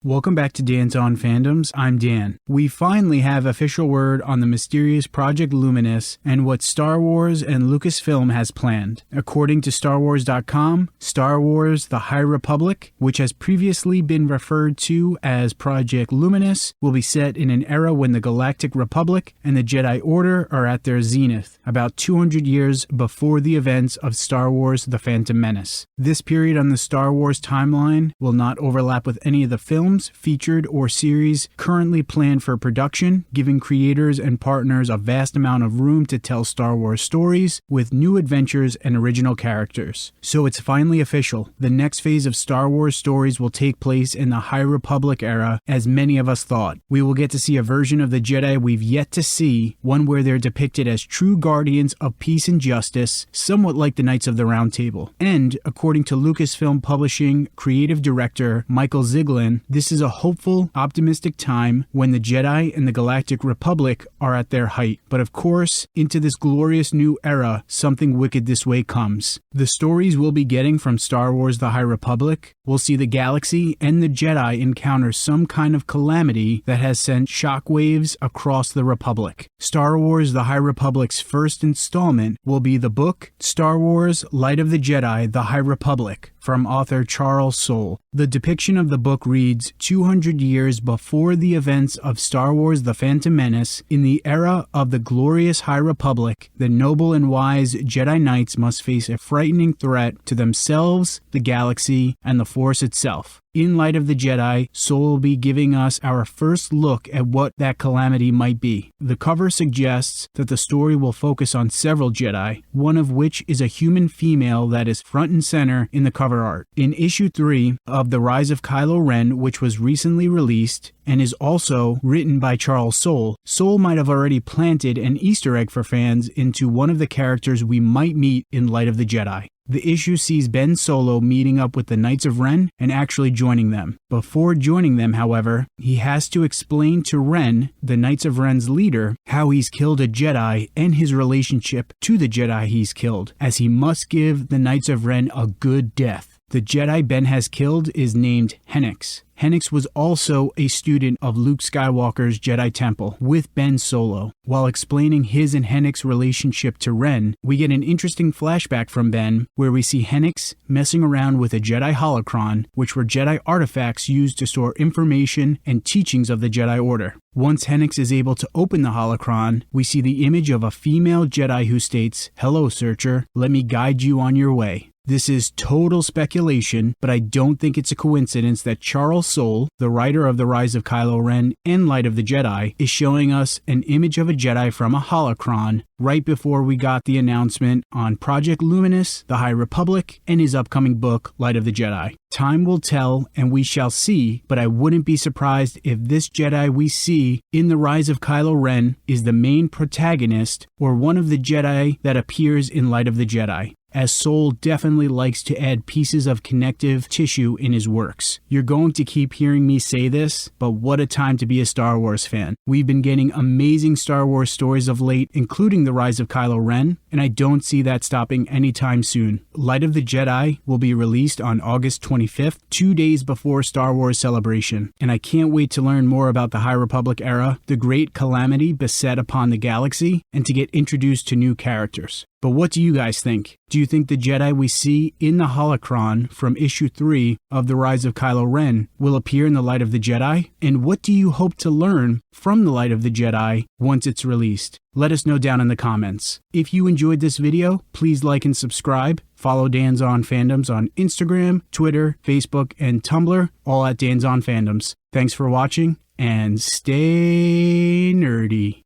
Welcome back to Dan's on Fandoms. I'm Dan. We finally have official word on the mysterious Project Luminous and what Star Wars and Lucasfilm has planned. According to StarWars.com, Star Wars The High Republic, which has previously been referred to as Project Luminous, will be set in an era when the Galactic Republic and the Jedi Order are at their zenith, about 200 years before the events of Star Wars The Phantom Menace. This period on the Star Wars timeline will not overlap with any of the films, featured, or series currently planned for production, giving creators and partners a vast amount of room to tell Star Wars stories with new adventures and original characters. So it's finally official. The next phase of Star Wars stories will take place in the High Republic era, as many of us thought. We will get to see a version of the Jedi we've yet to see, one where they're depicted as true guardians of peace and justice, somewhat like the Knights of the Round Table. And, according to Lucasfilm Publishing creative director Michael Ziegler, this is a hopeful, optimistic time when the Jedi and the Galactic Republic are at their height. But of course, into this glorious new era, something wicked this way comes. The stories we'll be getting from Star Wars The High Republic will see the galaxy and the Jedi encounter some kind of calamity that has sent shockwaves across the Republic. Star Wars The High Republic's first installment will be the book Star Wars Light of the Jedi The High Republic, from author Charles Soule. The depiction of the book reads 200 years before the events of Star Wars The Phantom Menace, in the era of the glorious High Republic, the noble and wise Jedi Knights must face a frightening threat to themselves, the galaxy, and the Force itself. In Light of the Jedi, Soule will be giving us our first look at what that calamity might be. The cover suggests that the story will focus on several Jedi, one of which is a human female that is front and center in the cover art. In issue 3 of The Rise of Kylo Ren, which was recently released, and is also written by Charles Soule, Soule might have already planted an Easter egg for fans into one of the characters we might meet in Light of the Jedi. The issue sees Ben Solo meeting up with the Knights of Ren and actually joining them. Before joining them, however, he has to explain to Ren, the Knights of Ren's leader, how he's killed a Jedi and his relationship to the Jedi he's killed, as he must give the Knights of Ren a good death. The Jedi Ben has killed is named Hennix. Hennix was also a student of Luke Skywalker's Jedi Temple with Ben Solo. While explaining his and Hennix's relationship to Ren, we get an interesting flashback from Ben where we see Hennix messing around with a Jedi holocron, which were Jedi artifacts used to store information and teachings of the Jedi Order. Once Hennix is able to open the holocron, we see the image of a female Jedi who states, "Hello, searcher, let me guide you on your way." This is total speculation, but I don't think it's a coincidence that Charles Soule, the writer of The Rise of Kylo Ren and Light of the Jedi, is showing us an image of a Jedi from a holocron right before we got the announcement on Project Luminous, The High Republic, and his upcoming book, Light of the Jedi. Time will tell, and we shall see, but I wouldn't be surprised if this Jedi we see in The Rise of Kylo Ren is the main protagonist or one of the Jedi that appears in Light of the Jedi, as Soule definitely likes to add pieces of connective tissue in his works. You're going to keep hearing me say this, but what a time to be a Star Wars fan. We've been getting amazing Star Wars stories of late, including The Rise of Kylo Ren, and I don't see that stopping anytime soon. Light of the Jedi will be released on August 25th, 2 days before Star Wars Celebration, and I can't wait to learn more about the High Republic era, the great calamity beset upon the galaxy, and to get introduced to new characters. But what do you guys think? Do you think the Jedi we see in the holocron from issue 3 of The Rise of Kylo Ren will appear in the Light of the Jedi? And what do you hope to learn from the Light of the Jedi once it's released? Let us know down in the comments. If you enjoyed this video, please like and subscribe. Follow Dan's on Fandoms on Instagram, Twitter, Facebook, and Tumblr, all at Dan's on Fandoms. Thanks for watching, and stay nerdy.